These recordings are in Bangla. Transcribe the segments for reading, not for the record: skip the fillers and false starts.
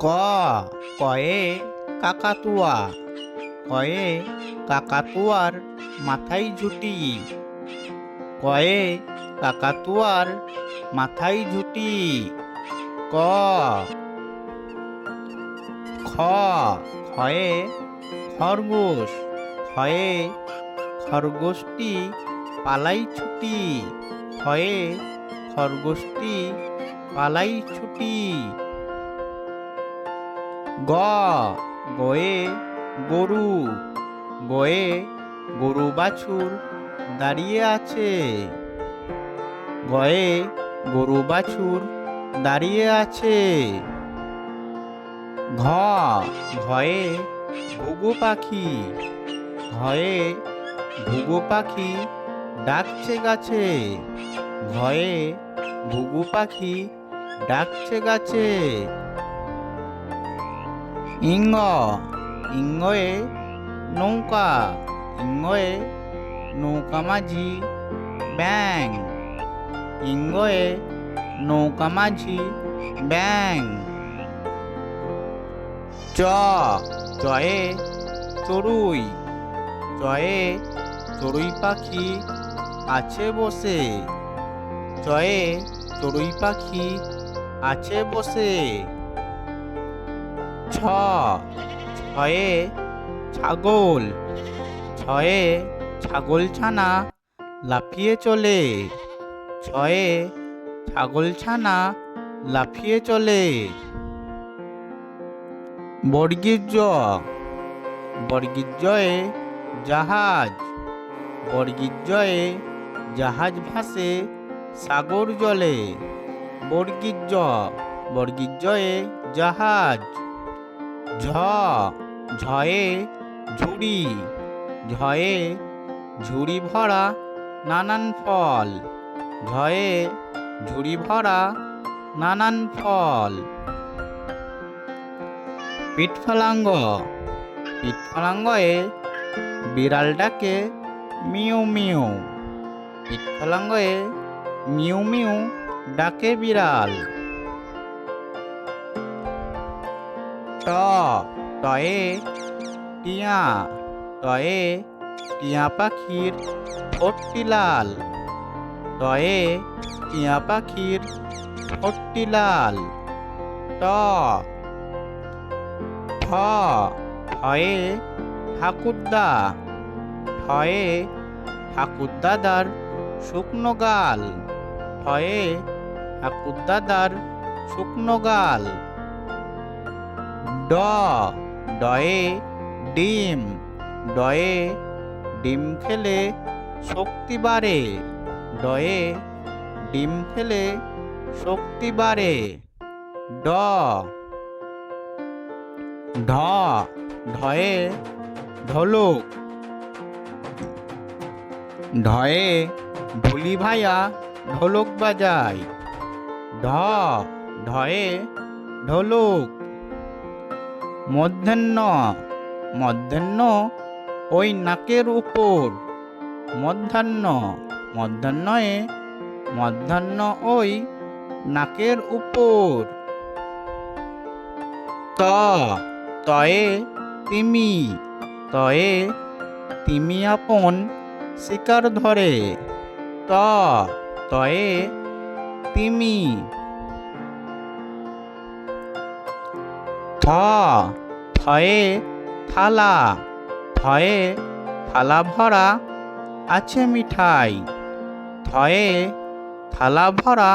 ক কয়ে কাকাতুয়া। কয়ে কাকাতুয়ার মাথায় ঝুঁটি। কয়ে কাকাতুয়ার মাথায় ঝুঁটি। ক খ খয়ে খরগোশ। খয়ে খরগোশটি পালাই ছুটি। খয়ে খরগোশটি পালাই ছুটি। গ গয়ে গরু। গয়ে গরু বাছুর দাঁড়িয়ে আছে। গয়ে গরু বাছুর দাঁড়িয়ে আছে। ঘ ঘয়ে ঘুঘু পাখি। ঘয়ে ঘুঘু পাখি ডাকছে গাছে। ঘয়ে ঘুঘু পাখি ডাকছে গাছে। ইঙ্গ ইঙ্গয়ে নৌকা। ইঙ্গয়ে নৌকা মাঝি ব্যাং। ইঙ্গয়ে নৌকা মাঝি ব্যাং। চ চয়ে চড়ুই। চয়ে চড়ুই পাখি আছে বসে। চয়ে চড়ুই পাখি আছে বসে। ছ ছয়ে ছাগল। ছয়ে ছাগল ছানা লাফিয়ে চলে। ছয়ে ছাগল ছানা লাফিয়ে চলে। বর্গীর জ বর্গীর জয়ে জাহাজ। বর্গীর জয়ে জাহাজ ভাসে সাগর জলে। বর্গীর জ বর্গীর জয়ে জাহাজ। ঝ ঝয়ে ঝুড়ি। ঝয়ে ঝুড়ি ভরা নানান ফল। ঝয়ে ঝুড়ি ভরা নানান ফল। পিঠফলাঙ্গ পিঠফলাঙ্গয়ে বিড়াল ডাকে মিউ মিউ। পিঠফলাঙ্গয়ে মিউ মিউ ডাকে বিড়াল। ট টয়ে টিয়া। টয়ে টিয়া পাখির ঠোঁটটি লাল। টয়ে টিয়া পাখির ঠোঁটটি লাল। ট ঠ ঠয়ে ঠাকুরদা। ঠয়ে ঠাকুরদাদার শুকনো গাল। ঠয়ে ঠাকুরদাদার শুকনো গাল। ড ডয়ে ডিম। ডয়ে ডিম খেলে শক্তি বাড়ে। ডয়ে ডিম খেলে শক্তি বাড়ে। ড ঢ ঢয়ে ঢোলক। ঢয়ে ঢুলি ভাইয়া ঢোলক বাজায়। ঢ ঢয়ে ঢোলক। মধ্যাহ্ন মধ্যাহ্ন ওই নাকের উপর। মধ্যাহ্ন মধ্যাহ্নয়ে মধ্যাহ্ন ওই নাকের উপর। ত তয়ে তিমি। তয়ে তিমি আপন শিকার ধরে। ত তয়ে তিমি। থ থয়ে থালা। থয়ে থালা ভরা আছে মিঠাই। থয়ে থালা ভরা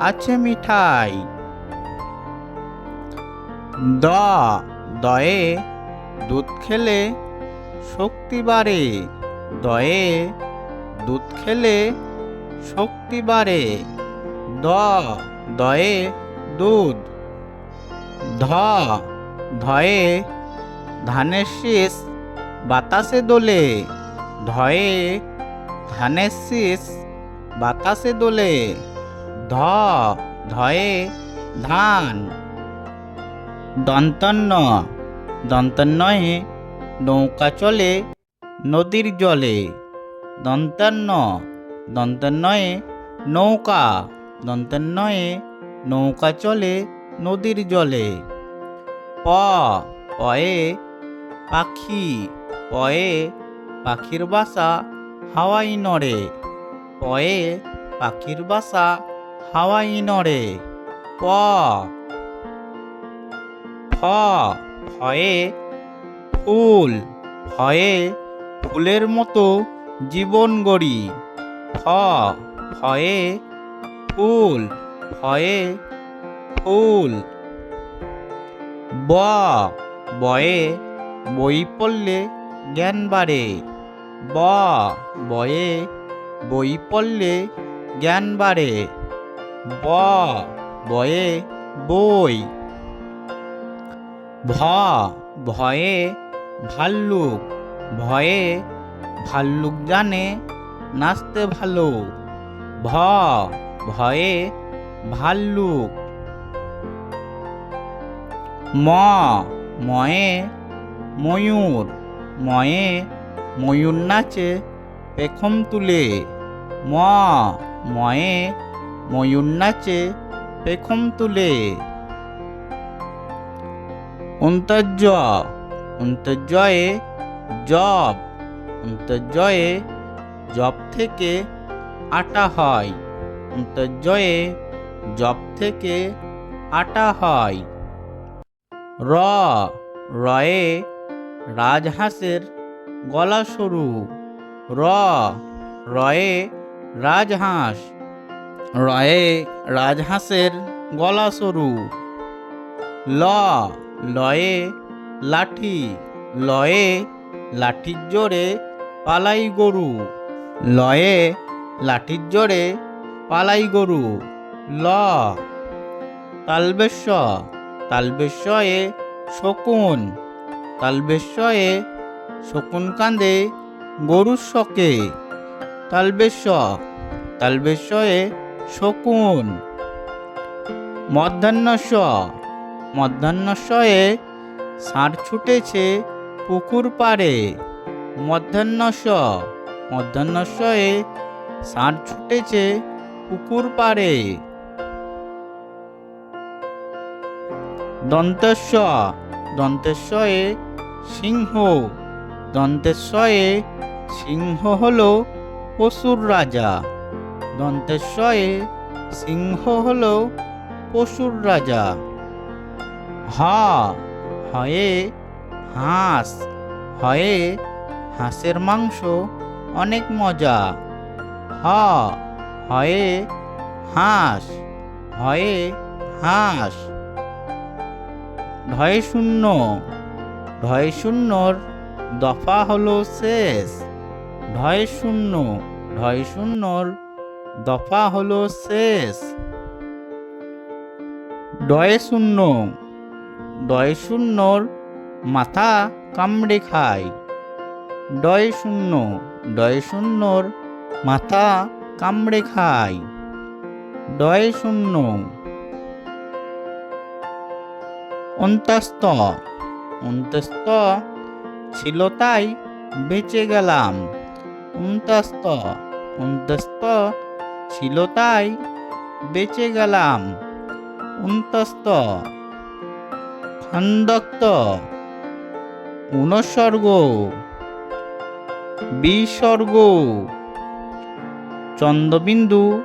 আছে মিঠাই। দ দয়ে দুধ খেলে শক্তি বাড়ে। দয়ে দুধ খেলে শক্তি বাড়ে। দ দয়ে দুধ। ধ ধয়ে ধানের শীষ বাতাসে দোলে। ধয়ে ধানের শীষ বাতাসে দোলে। ধ ধয়ে ধান। দন্তন্য দন্তন্যয়ে নৌকা চলে নদীর জলে। দন্তন্য দন্তন্যয়ে নৌকা। দন্তন্যয়ে নৌকা চলে নদীর জলে। পয়ে পাখি, পয়ে পাখির বাসা হাওয়ায় নড়ে। পয়ে পাখির বাসা হাওয়ায় নড়ে। ফয়ে ফুল, ফয়ে ফুলের মতো জীবন গড়ি। ফয়ে ফুল, ফয়ে ফুল। বয়ে বই পড়লে জ্ঞান বাড়ে। বয়ে বই পড়লে জ্ঞান বাড়ে। বয়ে বই। ভয়ে ভাল্লুক, ভয়ে ভাল্লুক জানে নাচতে ভালো। ভয়ে ভাল্লুক। ময়ে ময়ূর, ময়ে ময়ূর নাচে পেখম তুলে। ময়ে ময়ূর নাচে পেখম তুলে। অন্তর্জয়ে জব, অন্তর্জয়ে জব থেকে আটা হয়। অন্তর্জয়ে জব থেকে আটা হয়। রয়ে রাজহাঁসের গলা সরু। রয়ে রাজহাঁস, রয়ে রাজহাঁসের গলা সরু। লয়ে লাঠি, লয়ে লাঠির জোরে পালাই গরু। লয়ে লাঠির জোরে পালাই গরু। তালবেশ্য, তালবেশ্যয়ে শকুন, তালবেশ্যয়ে শকুন কাঁদে গরুর শকে। তালবেশ্যয়ে শকুন। মধ্যাহ্নস্যয়ে ষাঁড় ছুটেছে পুকুর পাড়ে। মধ্যাহ্নস্যয়ে ষাঁড় ছুটেছে পুকুর পাড়ে। দন্তেশ্বয়ে সিংহ, দন্তেশ্বয়ে সিংহ হলো পশুর রাজা। দন্তেশ্বয়ে সিংহ হলো পশুর রাজা। হয়ে হাঁস, হয়ে হাঁসের মাংস অনেক মজা। হয়ে হাঁস, হয়ে হাঁস। ঢয় শূন্যর দফা হলো শেষ। ঢয় শূন্যর দফা হলো শেষ। ডয় শূন্যর মাথা কামড়ে খায়। ডয় শূন্যর মাথা কামড়ে খায়। ডয় শূন্য। অন্তস্ত ছিল তাই বেঁচে গেলাম। অন্তস্ত ছিল তাই বেঁচে গেলাম। অন্তস্ত। খন্দক্ত অনুসর্গ, বিসর্গ। চন্দ্রবিন্দু